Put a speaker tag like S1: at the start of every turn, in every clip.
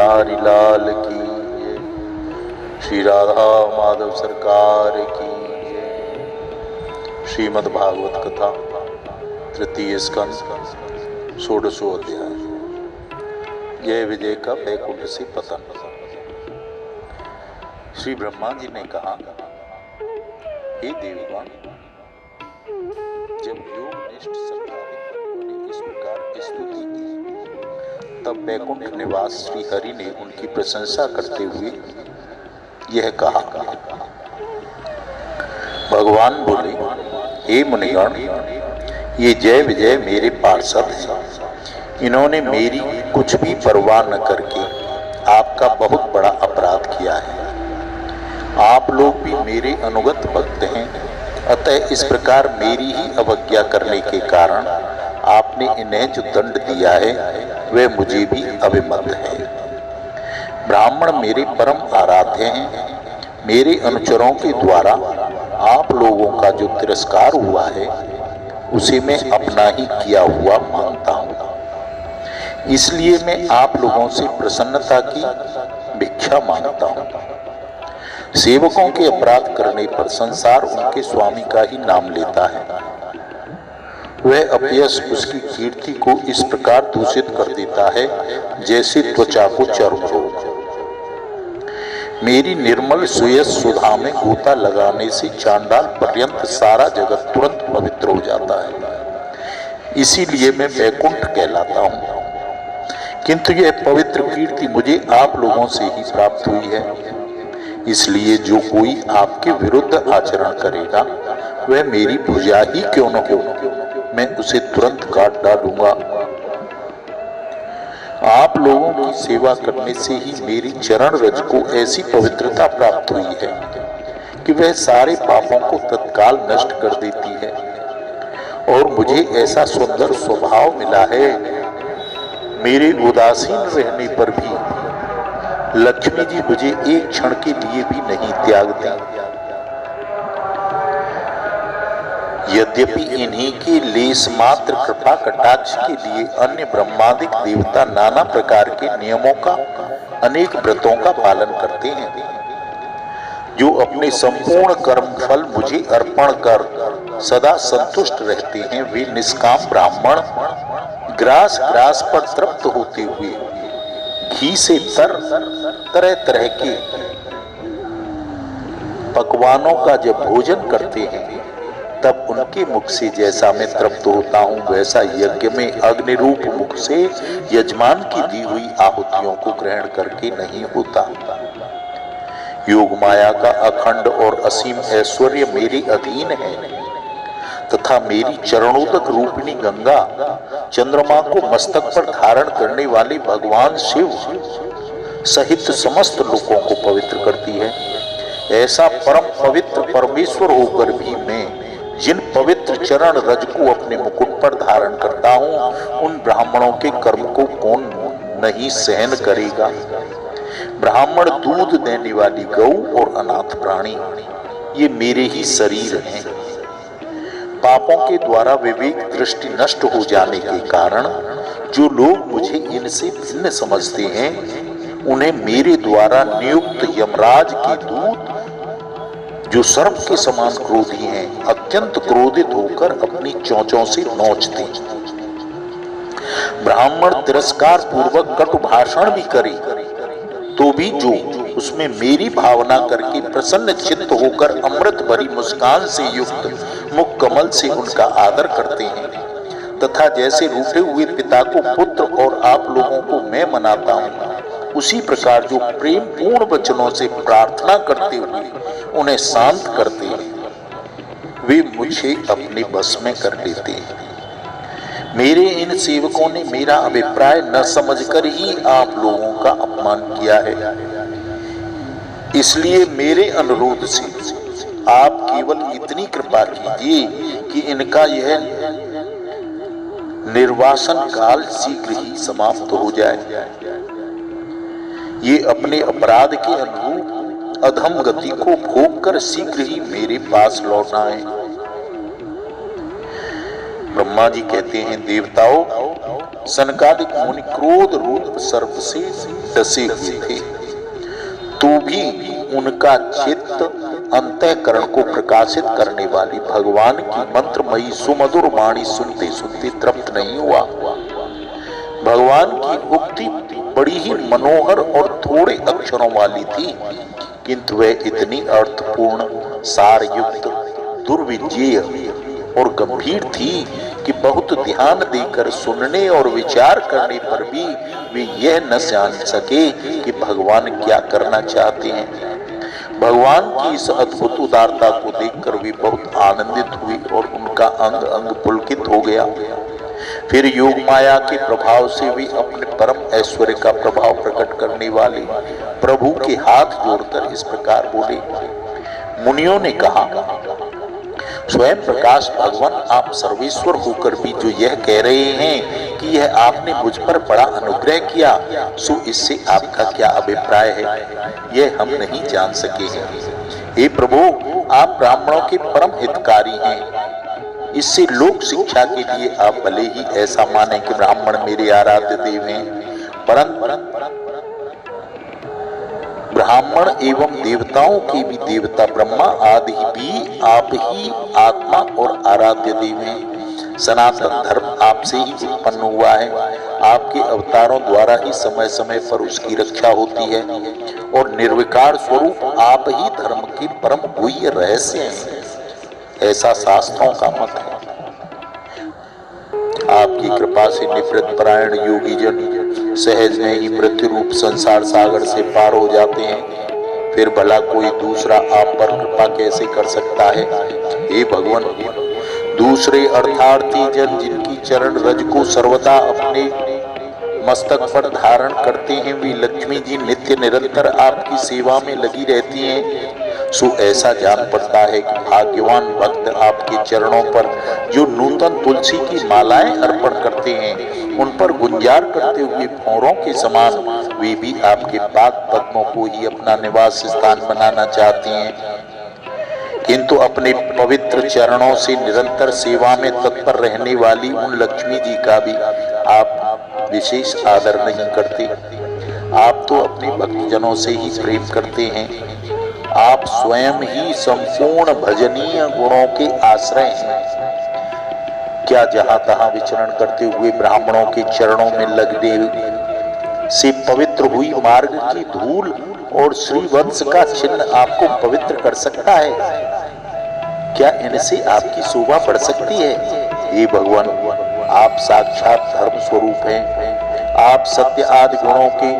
S1: बिहारी लाल की जय। श्री राधा माधव सरकार की जय। श्रीमद् भागवत कथा तृतीय स्कंद षोडशो अध्याय। जय विजय का वैकुंठ से पतन। श्री ब्रह्मा जी ने कहा, हे देवगण, जब योगनिष्ठ श्रद्धालु मुनियों ने इस प्रकार स्तुति की, तब वैकुंठ निवास श्री हरि ने उनकी प्रशंसा करते हुए यह कहा। भगवान बोले, हे मुनिगण, ये जय विजय मेरे पार्षद हैं। इन्होंने मेरी कुछ भी परवाह न करके आपका बहुत बड़ा अपराध किया है। आप लोग भी मेरे अनुगत भक्त हैं, अतः इस प्रकार मेरी ही अवज्ञा करने के कारण आपने इन्हें जो दंड दिया है वह मुझे भी अभिमत है। ब्राह्मण मेरे परम आराध्य हैं। मेरे अनुचरों के द्वारा आप लोगों का जो तिरस्कार हुआ है उसे मैं अपना ही किया हुआ मानता हूँ। इसलिए मैं आप लोगों से प्रसन्नता की भिक्षा मांगता हूँ। सेवकों के अपराध करने पर संसार उनके स्वामी का ही नाम लेता है। वह अपयश उसकी कीर्ति को इस प्रकार दूषित कर देता है जैसे त्वचा को चर्म रोग। मेरी निर्मल सुयस सुधा में गोता लगाने से चांडाल पर्यंत सारा जगत तुरंत पवित्र हो जाता है। इसीलिए मैं वैकुंठ कहलाता हूँ। किंतु यह पवित्र कीर्ति मुझे आप लोगों से ही प्राप्त हुई है। इसलिए जो कोई आपके विरुद्ध आचरण करेगा वह मेरी भुजा ही क्यों न हो, मैं उसे तुरंत काट डालूंगा। आप लोगों की सेवा करने से ही मेरी चरण रज को ऐसी पवित्रता प्राप्त हुई है कि वह सारे पापों को तत्काल नष्ट कर देती है। और मुझे ऐसा सुंदर स्वभाव मिला है, मेरे उदासीन रहने पर भी लक्ष्मी जी मुझे एक क्षण के लिए भी नहीं त्यागती। यद्यपि इन्हीं के लेस मात्र कृपा कटाक्ष के लिए अन्य ब्रह्मादिक देवता नाना प्रकार के नियमों का, अनेक व्रतों का पालन करते हैं, जो अपने संपूर्ण कर्म फल मुझे अर्पण कर सदा संतुष्ट रहते हैं, वे निष्काम ब्राह्मण ग्रास ग्रास पर तृप्त होते हुए घी से तरह तरह के पकवानों का जब भोजन करते हैं, तब उनके मुख से जैसा मैं तृप्त होता हूँ वैसा यज्ञ में अग्निरूप मुख से यजमान की दी हुई आहुतियों को ग्रहण करके नहीं होता। योग माया का अखंड और असीम ऐश्वर्य मेरे अधीन है तथा मेरी चरणोदक रूपिणी गंगा चंद्रमा को मस्तक पर धारण करने वाले भगवान शिव सहित समस्त लोगों को पवित्र करती है। ऐसा परम पवित्र परमेश्वर होकर भी मैं जिन पवित्र चरण रज को अपने मुकुट पर धारण करता हूँ, उन ब्राह्मणों के कर्म को कौन नहीं सहन करेगा। ब्राह्मण, दूध देने वाली गौ और अनाथ प्राणी ये मेरे ही शरीर हैं। पापों के द्वारा विवेक दृष्टि नष्ट हो जाने के कारण जो लोग मुझे इनसे भिन्न समझते हैं, उन्हें मेरे द्वारा नियुक्त यमराज के दूत जो सर्प के समान क्रोधी हैं, अत्यंत क्रोधित होकर अपनी चोंचों से नोचते। ब्राह्मण तिरस्कार पूर्वक कटु भाषण भी करे तो भी जो उसमें मेरी भावना करके प्रसन्न चित्त होकर अमृत भरी मुस्कान से युक्त मुख कमल से उनका आदर करते हैं, तथा जैसे रूठे हुए पिता को पुत्र और आप लोगों को मैं मनाता हूँ, उसी प्रकार जो प्रेम पूर्ण वचनों से प्रार्थना करते हुए उन्हें शांत करते हैं, वे मुझे अपने बस में कर लेते हैं। मेरे इन सेवकों ने मेरा अभिप्राय न समझकर ही आप लोगों का अपमान किया है। इसलिए मेरे अनुरोध से आप केवल इतनी कृपा कीजिए कि इनका यह निर्वासन काल शीघ्र ही समाप्त हो जाए। ये अपने अपराध के अनुरूप अधम गति को भोग कर शीघ्र ही मेरे पास लौट आए। ब्रह्मा जी कहते हैं, देवताओं, सनकादिक मुनि क्रोध रूप सर्प से डसे हुए थे, तो भी उनका चित्त अंतःकरण को प्रकाशित करने वाली भगवान की मंत्रमयी सुमधुर वाणी सुनते सुनते तृप्त नहीं हुआ। भगवान की उक्ति बड़ी ही मनोहर और थोड़े अक्षरों वाली थी, किंतु वह इतनी अर्थपूर्ण, सारयुक्त, दुर्विजयी और गंभीर थी कि बहुत ध्यान देकर सुनने और विचार करने पर भी वे यह न जान सके कि भगवान क्या करना चाहते हैं। भगवान की इस अद्भुत उदारता को देखकर वे बहुत आनंदित हुए और उनका अंग अंग पुलकित हो गया। फिर योग माया के प्रभाव से वे अपने परम ऐश्वर्य का प्रभाव प्रकट करने वाले प्रभु के हाथ जोड़कर इस प्रकार बोले। मुनियों ने कहा, स्वयं प्रकाश भगवान आप सर्वेश्वर होकर भी जो यह कह रहे हैं कि यह आपने मुझ पर बड़ा अनुग्रह किया, सो इससे आपका क्या अभिप्राय है, यह हम नहीं जान सके हैं। हे प्रभु, आप ब्राह्मणों के परम हितकारी हैं। इससे लोक शिक्षा के लिए आप भले ही ऐसा माने कि ब्राह्मण मेरे आराध्य देव हैं, परंतु ब्राह्मण एवं देवताओं के भी देवता ब्रह्मा आदि भी आप ही आत्मा और आराध्य देव हैं। सनातन धर्म आपसे ही उत्पन्न हुआ है। आपके अवतारों द्वारा ही समय समय पर उसकी रक्षा होती है और निर्विकार स्वरूप आप ही धर्म के परम गुह्य रहस्य हैं, ऐसा शास्त्रों का मत है। आपकी कृपा से निवृत्त परायण योगी जन सहज में ही मृत्यु रूप संसार सागर से पार हो जाते हैं, फिर भला कोई दूसरा आप पर कृपा कैसे कर सकता है। हे भगवान, दूसरे अर्थार्थी जन जिनकी चरण रज को सर्वदा अपने मस्तक पर धारण करते हैं, वे लक्ष्मी जी नित्य निरंतर आपकी सेवा में लगी रहती हैं। सो ऐसा जान पड़ता है कि भाग्यवान भक्त आपके चरणों पर जो नूतन तुलसी की मालाएं अर्पण करते हैं, उन पर गुंजार करते हुए भौरों के समान वे भी आपके पाद पद्मों को ही अपना निवास स्थान बनाना चाहते हैं, किंतु अपने पवित्र चरणों से निरंतर सेवा में तत्पर रहने वाली उन लक्ष्मी जी का भी आप विशेष आदर नहीं करते। आप तो अपने भक्तजनों से ही प्रेम करते हैं। आप स्वयं ही संपूर्ण भजनीय गुणों के आश्रय हैं। क्या जहां तहां विचरण करते हुए ब्राह्मणों के चरणों में लगने से पवित्र हुई मार्ग की धूल और श्रीवंश का चिन्ह आपको पवित्र कर सकता है? क्या इनसे आपकी शोभा बढ़ सकती है? हे भगवान, आप साक्षात धर्म स्वरूप हैं। आप सत्य आदि गुणों के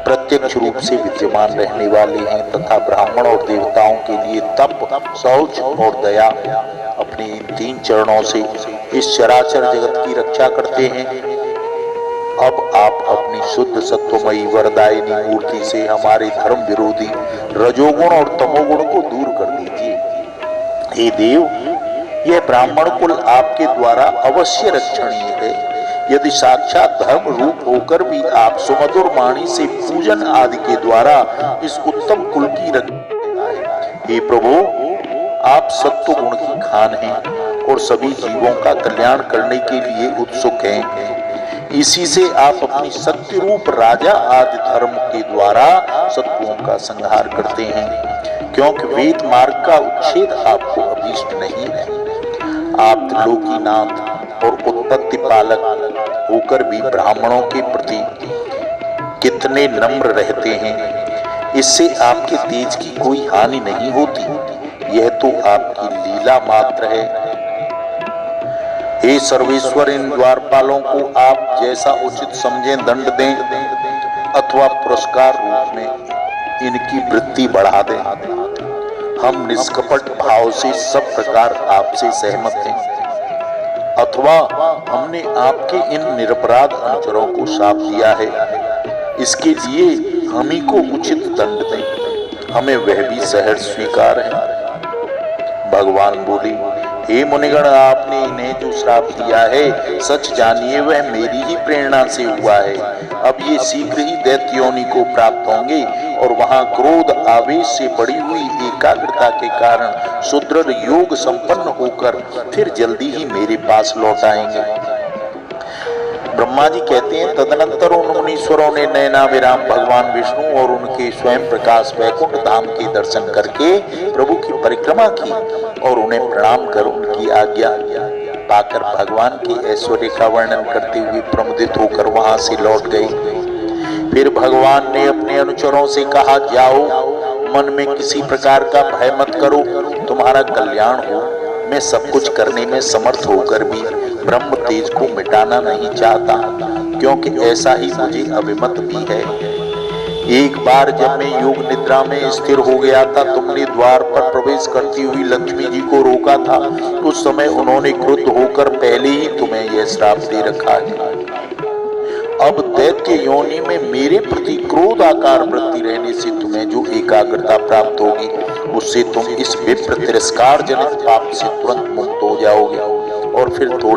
S1: प्रत्यक्ष रूप से विद्यमान रहने वाले हैं तथा ब्राह्मण और देवताओं के लिए तप, शौच और दया अपने इन तीन चरणों से इस चराचर जगत की रक्षा करते हैं। अब आप अपनी शुद्ध सत्वमयी वरदायिनी मूर्ति से हमारे धर्म विरोधी रजोगुण और तमोगुण को दूर कर दीजिए। हे देव, यह ब्राह्मण कुल आपके द्वारा अवश्य रक्षणीय है। यदि साक्षात धर्म रूप होकर भी आप सुमधुर वाणी से पूजन आदि के द्वारा इस उत्तम कुल की रक्षा, हे प्रभु, आप सत्व गुण की खान हैं और सभी जीवों का कल्याण करने के लिए उत्सुक हैं। इसी से आप अपनी शक्ति रूप राजा आदि धर्म के द्वारा शत्रुओं का संहार करते हैं, क्योंकि वेद मार्ग का उच्छेद आपको अभीष्ट नहीं है। आप त्रिलोकीनाथ और उत्पत्ति पालक होकर भी ब्राह्मणों के प्रति कितने नम्र रहते हैं। इससे आपके तेज की कोई हानि नहीं होती। यह तो आपकी लीला मात्र है। हे सर्वेश्वर, इन द्वारपालों को आप जैसा उचित समझें दंड दें अथवा पुरस्कार रूप में इनकी वृत्ति बढ़ा दें। हम निष्कपट भाव से सब प्रकार आपसे सहमत हैं, अथवा हमने आपके इन निरपराध अनुचरों को शाप दिया है। इसके लिए हम ही को उचित दंड दें, हमें वह भी सहर्ष स्वीकार है। भगवान बोले, हे मुनिगण, आपने इन्हें जो श्राप दिया है, सच जानिए वह मेरी ही प्रेरणा से हुआ है। अब ये शीघ्र ही दैत्य योनि को प्राप्त होंगे और वहां क्रोध आवेश से बढ़ी हुई एकाग्रता के कारण सुदृढ़ योग संपन्न होकर फिर जल्दी ही मेरे पास लौट आएंगे। ब्रह्मा जी कहते हैं, तदनंतर उन मुनीश्वरों ने नयनाभिराम भगवान विष्णु और उनके स्वयं प्रकाश वैकुंठ धाम के दर्शन करके प्रभु की परिक्रमा की और उन्हें प्रणाम कर उनकी आज्ञा पाकर भगवान की ऐश्वर्य का वर्णन करते हुए प्रमुदित होकर वहां से लौट गए। फिर भगवान ने अपने अनुचरों से कहा, जाओ, मन में किसी प्रकार का भय मत करो, तुम्हारा कल्याण हो। मैं सब कुछ करने में समर्थ होकर भी ब्रह्म तेज को मिटाना नहीं चाहता, क्योंकि ऐसा ही मुझे अभिमत भी है। एक बार जब मैं योग निद्रा में स्थिर हो गया था, तुमने द्वार पर प्रवेश करती हुई लक्ष्मी जी को रोका था। उस समय उन्होंने क्रुद्ध होकर पहले ही तुम्हें यह श्राप दे रखा है। अब दैत्य योनि में मेरे प्रति क्रोध आकार वृत्ति रहने से तुम्हें जो एकाग्रता प्राप्त होगी, उससे तुम इस विप्र तिरस्कार जनित पाप से तुरंत मुक्त हो जाओगे और फिर थोड़ी